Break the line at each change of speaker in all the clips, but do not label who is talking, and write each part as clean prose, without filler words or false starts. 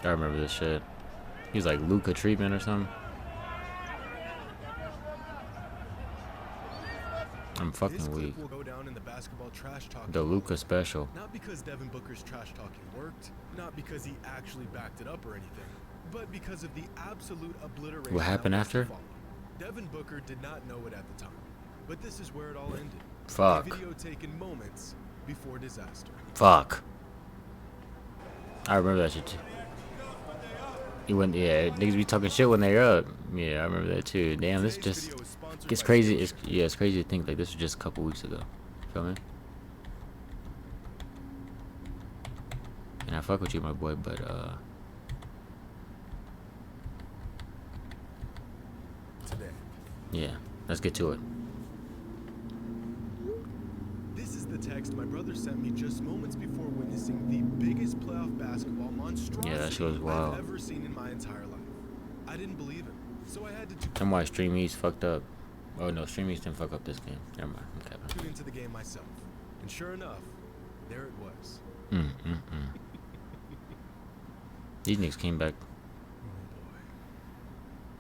I remember this shit. He was like Luca treatment or something. I'm
This
fucking
clip
weak.
will go down in the basketball trash talking.
The Luca special.
Not because Devin Booker's trash talking worked, not because he actually backed it up or anything, but because of the absolute obliteration.
What happened
that was to
after?
follow. Devin Booker did not know it at the time, but this is where it all ended.
Fuck.
A video taken moments before disaster.
Fuck. I remember that shit too. He went, yeah, niggas be talking shit when they're up. Yeah, I remember that too. Damn, this
Today's
just
video is sponsored
gets
by
crazy.
Skillshare.
It's crazy to think like this was just a couple weeks ago. Feel me? And I fuck with you, my boy, but
Today.
yeah, let's get to it.
This is the text my brother sent me just moments before witnessing the biggest playoff basketball monstrosity
Yeah, that shit was wild.
I've ever seen in my entire life. I didn't believe him, so I had to
And why Stream East fucked up. Oh no, Stream East didn't fuck up this game. Never mind. I'm capping.
tune into the game myself. And sure enough, there it was.
These niggas came back.
Oh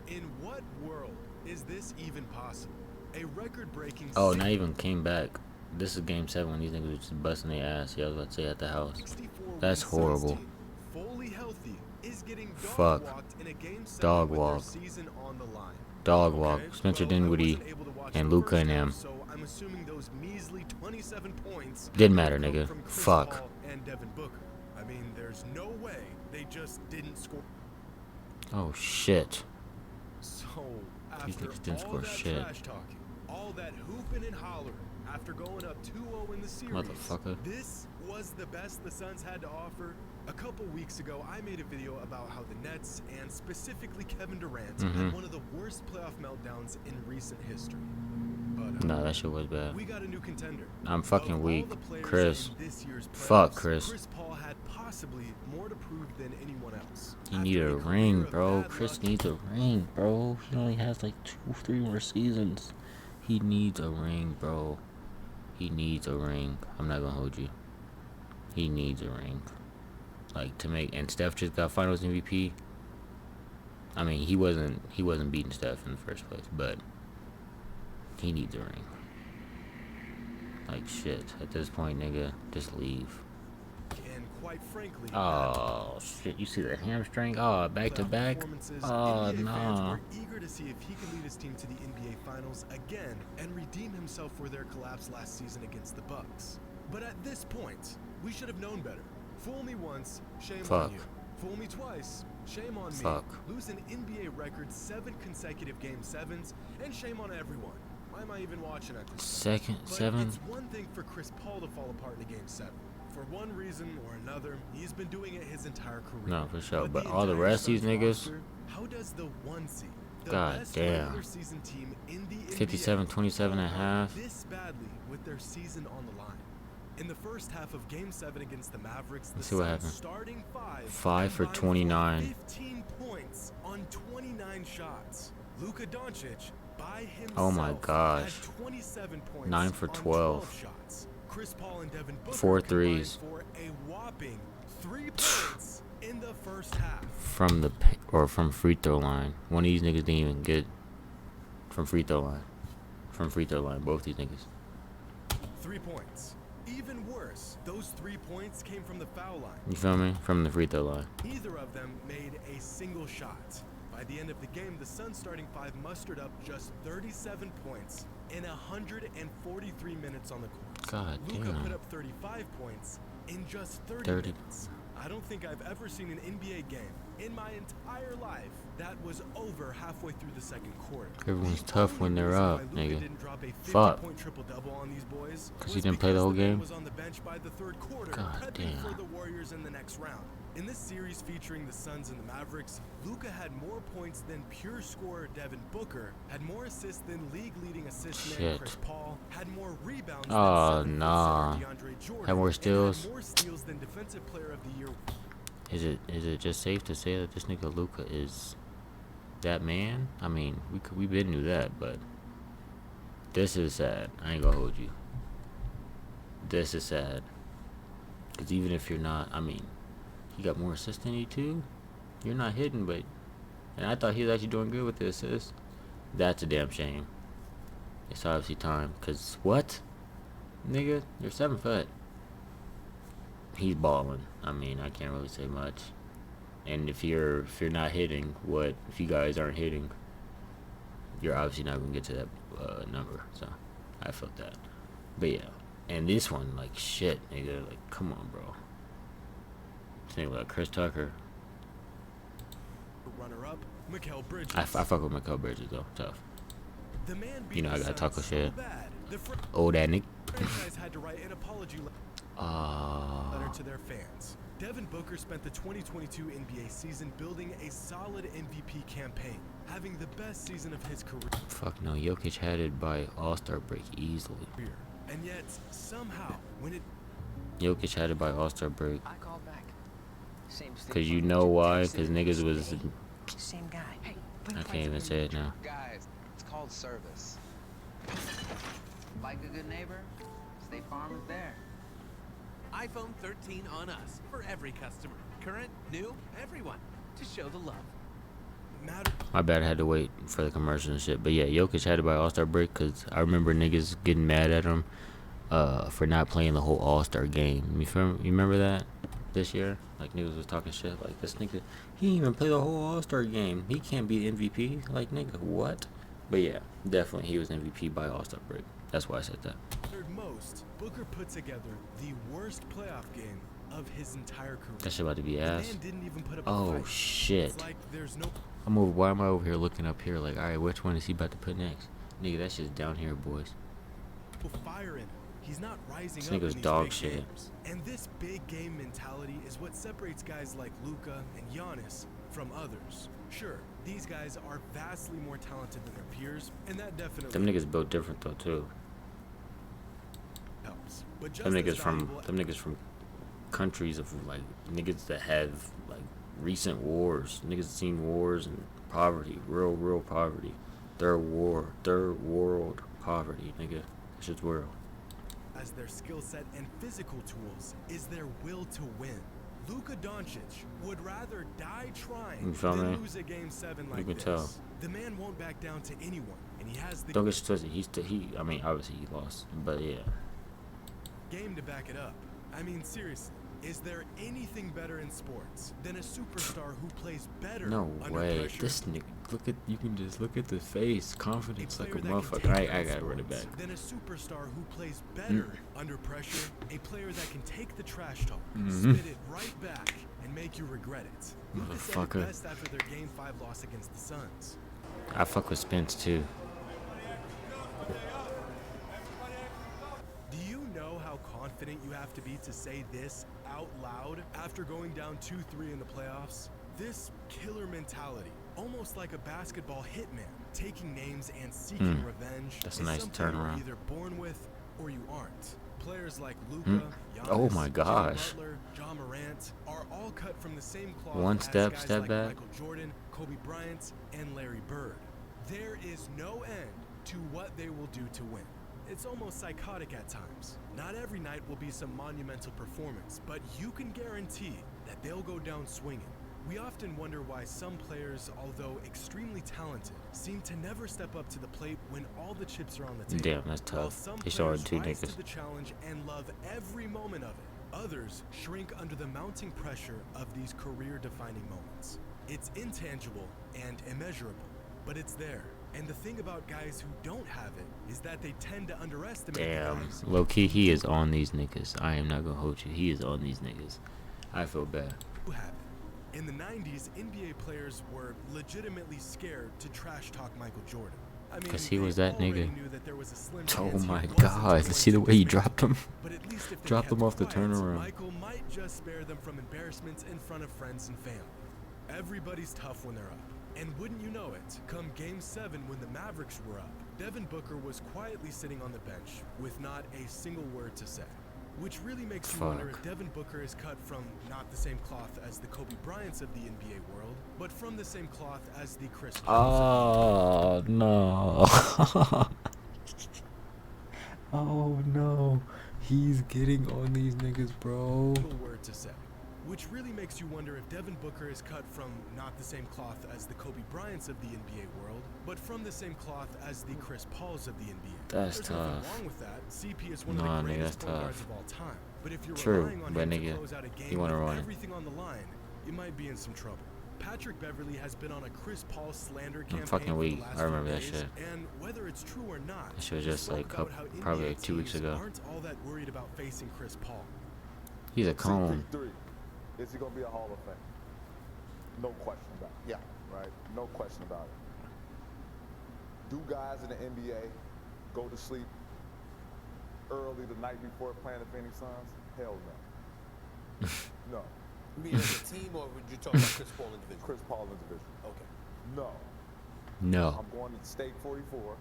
boy. In what world is this even possible? A record-breaking
Oh, not even came back. This is game 7 when these niggas were just busting their ass. Yeah, I was about to say at the house.
64
That's
win Suns
horrible.
team, fully healthy, is getting
Fuck.
dog-walked in a game 7
Dog
with their
walk.
season on the line.
Dog walk.
Okay,
Spencer
well, I
Dinwiddie
wasn't able to watch
and
the
Luca
first
and
half,
them.
so I'm assuming those measly 27 points
Didn't matter,
come
nigga.
from Chris
Fuck.
Paul and Devin Booker. I mean, there's no way they just didn't score.
Oh shit.
So
These
after
niggas didn't
all
score
that
shit.
trash talking, all that hooping and hollering, after going up 2-0 in the series,
Motherfucker.
this was the best the Suns had to offer. A couple weeks ago, I made a video about how the Nets, and specifically Kevin Durant, had one of the worst playoff meltdowns in recent history. But
Nah, that shit was bad.
we got a new contender.
I'm fucking
Of all
weak.
the players
Chris.
in this year's
Fuck,
playoffs,
Chris.
Chris Paul had possibly more to prove than anyone else.
He
After
needs a
career
ring,
of
bro.
bad
Chris
luck,
needs a ring, bro. He only has like 2-3 more seasons. He needs a ring, bro. He needs a ring. I'm not gonna hold you. He needs a ring. Like to make, and Steph just got Finals MVP. I mean, he wasn't beating Steph in the first place, but he needs a ring. Like shit. At this point, nigga, just leave.
and quite frankly,
Oh shit! You see the hamstring? Oh, back to
playoff
back.
performances,
Oh
NBA fans
nah.
were eager to see if he could lead his team to the NBA Finals again and redeem himself for their collapse last season against the Bucks. But at this point, we should have known better. Fool me once, shame
Fuck.
on you. Fool me twice, shame on
Fuck.
me. Lose an NBA record 7 consecutive Game 7s, and shame on everyone. Why am I even watching at this?
Second
But
7.
it's one thing for Chris Paul to fall apart in a Game 7. For one reason or another, he's been doing it his entire career.
No, for sure. But
the
all the
entire
rest of these
Suns
niggas.
roster, how does the one seed, the
God
best
damn.
regular season team in the NBA,
57, 27 and a
fall apart
half.
this badly with their season on the line? In the first half of Game 7 against the Mavericks, the
Let's see what
Suns
happened.
starting
5 for
combined
29.
15 points on 29 shots. Luka Doncic by himself
Oh my gosh.
had 27 points
9 for
on
12.
shots. Chris Paul and Devin Booker
4
combined
threes.
for a whopping 3 points in the first half.
From the from free throw line. One of these niggas didn't even get from free throw line. From free throw line, both these niggas.
3 points. Even worse, those 3 points came from the foul line.
You feel me? From the free throw line.
Neither of them made a single shot. By the end of the game, the Suns starting 5 mustered up just 37 points in 143 minutes on the court.
God
Luka
damn.
put up 35 points in just 30
30.
minutes. I don't think I've ever seen an NBA game in my entire life that was over halfway through the second quarter.
Everyone's
The
tough
only
when they're
reason
up,
why Luka
nigga.
didn't drop a
Fuck.
50-point triple-double on these boys
'Cause he
was
didn't play the
because
whole
man
game?
was on the bench by the third quarter,
God
prepping for
damn.
the Warriors in the next round. In this series featuring the Suns and the Mavericks, Luka had more points than pure scorer Devin Booker, had more assists than league-leading assist man
Shit.
Chris Paul, had more rebounds
Oh,
than 7-foot
nah.
center DeAndre Jordan,
Had more
and
steals?
had more steals than Defensive Player of the Year.
Is it just safe to say that this nigga Luca is that man? I mean, we been knew that, but this is sad. I ain't gonna hold you. This is sad. Cause even if you're not, I mean, he got more assists than you too. You're not hitting, but and I thought he was actually doing good with the assist. That's a damn shame. It's obviously time. Cause what, nigga, you're 7 foot. He's balling. I mean, I can't really say much. And if you're not hitting, what if you guys aren't hitting? You're obviously not gonna get to that number. So I felt that. But yeah, and this one, like shit, nigga, like come on, bro. Think about Chris Tucker.
Runner-up, Mikal Bridges.
I fuck with Mikal Bridges though, tough.
The man beat
You know I
the
gotta
Suns
talk
so
shit.
bad, the
Old that nigga.
franchise had to write an apology letter to their fans. Devin Booker spent the 2022 NBA season building a solid MVP campaign, having the best season of his career.
Fuck no, Jokic had it by All-Star break easily.
And yet, somehow, when it
Jokic had it by All-Star break.
I called back. Same state
Cause you
farm,
know
two
why?
texts
Cause
in
niggas
the
was.
state. Same guy. Hey,
I can't even say it now.
Guys, it's called service. Like a good neighbor, State Farm is there.
iPhone 13 on us for every customer. Current, new, everyone. To show the love.
mattered
My bad, I had to wait for the commercial and shit. But yeah, Jokic had it by All-Star break because I remember niggas getting mad at him for not playing the whole All-Star game. You remember that this year? Like niggas was talking shit like this nigga, he didn't even play the whole All-Star game. He can't be MVP. Like nigga, what? But yeah, definitely he was MVP by All-Star break. That's why I said that.
most, Booker put together the worst playoff game of his entire career.
That shit about to be
The
ass.
man didn't even put up a
Oh
fight.
shit.
It's like there's no
Why am I over here looking up here like, alright, which one is he about to put next? Nigga, that shit's down here, boys.
fire in him. He's not rising
This
up in
nigga's
these
dog
big
shit.
games. And this big game mentality is what separates guys like Luka and Giannis from others. Sure, these guys are vastly more talented than their peers, and that definitely
Them niggas built different though too.
helps. But just
Them
as
niggas
valuable-
from countries of like niggas that have like recent wars. Niggas seen wars and poverty, real poverty. Third world poverty, nigga. That shit's real.
as their skill set and physical tools is their will to win. Luka Doncic would rather die trying
You feel
than
me?
lose a game 7 like
You can
this.
tell.
The man won't back down to anyone, and he has the
Don't get twisted. I mean, obviously he lost, but yeah.
game to back it up. I mean, seriously, is there anything better in sports than a superstar who plays better
No
under
way.
pressure?
This nigga, you can just look at the face, confidence like a
player that can
motherfucker.
take
I
down
gotta run it back.
sports, Than a superstar who plays better under pressure, a player that can take the trash talk, spit it right back, and make you regret it. Luka said it
Motherfucker.
best after their Game 5 loss against the Suns.
I fuck with Spence too.
Do you know how confident you have to be to say this out loud after going down 2-3 in the playoffs? This killer mentality, almost like a basketball hitman, taking names and seeking revenge,
That's
is
a nice
something you're
turnaround.
either born with or you aren't. Players like Luka, Giannis,
Oh my
Jimmy
gosh.
Butler, John Morant are all cut from the same cloth
One
as
step
guys like
back.
Michael Jordan, Kobe Bryant, and Larry Bird. There is no end to what they will do to win. It's almost psychotic at times. Not every night will be some monumental performance, but you can guarantee that they'll go down swinging. We often wonder why some players, although extremely talented, seem to never step up to the plate when all the chips are on the table.
Damn, that's
While
tough.
some
They showing
players
two
rise
niggas.
to the challenge and love every moment of it. Others shrink under the mounting pressure of these career-defining moments. It's intangible and immeasurable, but it's there. And the thing about guys who don't have it is that they tend to underestimate the
Damn.
guys
Low key, he is on these niggas. I am not gonna hold you. He is on these niggas. I feel bad.
who have it. In the 90s, NBA players were legitimately scared to trash talk Michael Jordan. I mean,
'Cause he
they
was that
already
nigga.
knew that there was a slim
Oh
chance he
my
wasn't
god.
going
See the
to
way he
dismantle
dropped him?
But at least if they
Dropped
kept
him off the
quiet,
turnaround.
Michael might just spare them from embarrassments in front of friends and family. Everybody's tough when they're up. And wouldn't you know it, come Game 7 when the Mavericks were up, Devin Booker was quietly sitting on the bench with not a single word to say. Which really makes you wonder if
Fuck.
Devin Booker is cut from not the same cloth as the Kobe Bryants of the NBA world, but from the same cloth as the Chris Pauls of the
Oh no. Oh no. He's getting on these niggas, bro.
single word to say. Which really makes you wonder if Devin Booker is cut from not the same cloth as the Kobe Bryants of the NBA world, but from the same cloth as the Chris Pauls of the NBA.
That's
There's nothing
tough.
wrong with that. CP is one
Nah,
of the
nigga,
greatest
that's
point guards
tough.
of all time. But if you're
True,
relying on
but
him
nigga,
to close out a
he
game
wanna
with
run it.
everything on the line, you might be in some trouble. Patrick Beverly has been on a Chris Paul slander campaign
fucking
for
weak.
the last
I remember
few
that
days,
shit.
and whether it's true or not,
That shit was
he
just
spoke
like
about how
probably
NBA
like 2 weeks
teams
ago.
aren't all that worried about facing Chris Paul.
He's a cone.
CP3, is he gonna be a Hall of Fame? No question about it. Yeah. Right? No question about it. Do guys in the NBA go to sleep early the night before playing the Phoenix Suns? Hell no. No.
You mean as a team, or would you talk about Chris Paul individual?
Chris Paul individual.
Okay.
No.
No.
I'm going to Steak 44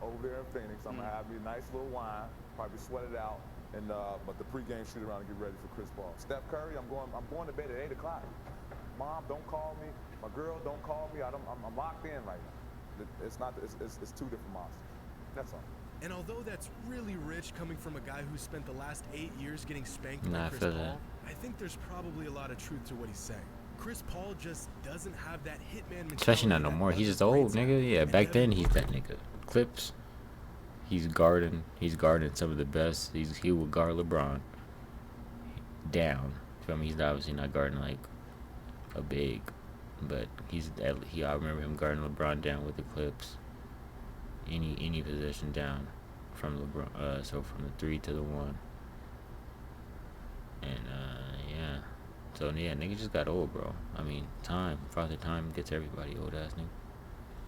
over there in Phoenix. I'm gonna have me a nice little wine, probably sweat it out, and but the pregame shoot around and get ready for Chris Paul. Steph Curry, I'm going to bed at 8 o'clock. Mom, don't call me. My girl, don't call me. I'm locked in right now. It's two different monsters. That's all.
And although that's really rich coming from a guy who spent the last 8 years getting spanked
Nah, I
by Chris
feel
Paul,
that.
I think there's probably a lot of truth to what he's saying. Chris Paul just doesn't have that hitman mentality.
Especially not no
that
more. He's
other
just old,
greats have.
nigga. Yeah,
And
back
Devin
then he's
Booker-
that nigga. Clips. He's guarding some of the best. He will guard LeBron down. Feel me? He's obviously not guarding like a big, but I remember him guarding LeBron down with the Clips. Any position down from LeBron. So from the 3 to the 1. And yeah. So yeah, nigga just got old, bro. I mean, Father Time gets everybody old ass nigga.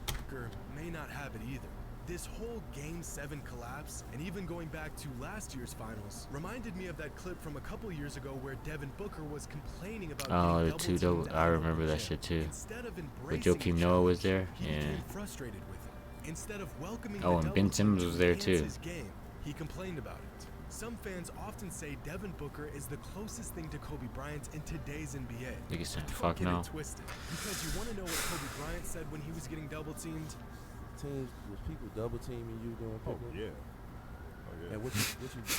Booker may not have it either. This whole Game 7 collapse, and even going back to last year's finals, reminded me of that clip from a couple years ago where Devin Booker was complaining about
Oh,
getting
the two
double-teamed
double. I
out of
remember
the
that
gym.
shit too.
Instead of
But
embracing
Joakim
the
Noah was
challenge,
there.
he
Yeah.
became frustrated with it. Instead of welcoming
Oh,
the
and Ben
double
Simmons
team
was
to
there
enhance
too.
his game, he complained about it. Some fans often say Devin Booker is the closest thing to Kobe Bryant in today's NBA.
Nigga saying,
Don't
fuck
get
no.
it twisted, because you want to know what Kobe Bryant said when he was getting double teamed.
Teams, was people double teaming you during
Oh
pickup?
yeah. Oh yeah.
And what you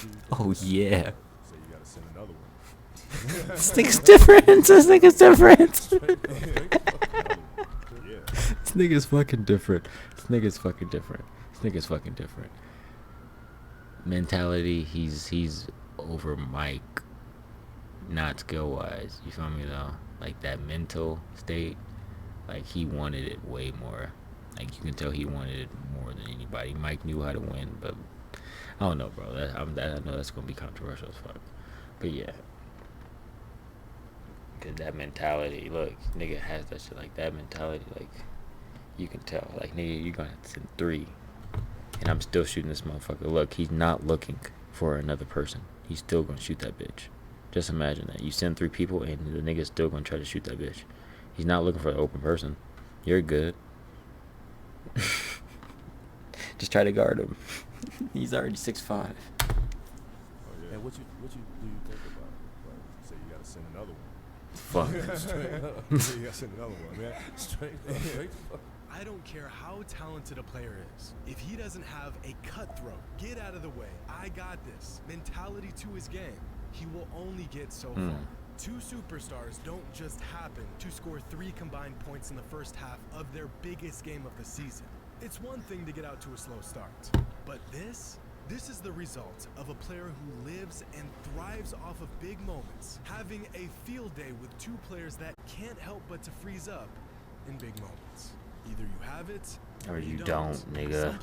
do?
Oh yeah.
So you gotta send another one.
This nigga's different. This nigga's different.
Yeah.
This nigga's fucking different. This nigga's fucking different. This nigga's fucking different. Mentality, he's over Mike, not skill wise. You feel me though? Like that mental state, like he wanted it way more. Like you can tell he wanted it more than anybody. Mike knew how to win, but I don't know, bro. I know that's gonna be controversial as fuck. But yeah. Cause that mentality, look, nigga has that shit, like that mentality, like you can tell, like nigga, you're gonna have to send 3, and I'm still shooting this motherfucker. Look, he's not looking for another person. He's still gonna shoot that bitch. Just imagine that you send 3 people, and the nigga's still gonna try to shoot that bitch. He's not looking for an open person. You're good. Just try to guard him. He's already 6'5".
Oh yeah.
And what you do you think about it?
Like, so you gotta send another one.
Fuck.
Straight up. You gotta send another one, man.
Straight up.
I don't care how talented a player is. If he doesn't have a cutthroat, get out of the way, I got this mentality to his game, he will only get so far. 2 superstars don't just happen to score 3 combined points in the first half of their biggest game of the season. It's one thing to get out to a slow start, but this is the result of a player who lives and thrives off of big moments, having a field day with 2 players that can't help but to freeze up in big moments. Either you have it
Or you
don't.
don't, nigga.
Some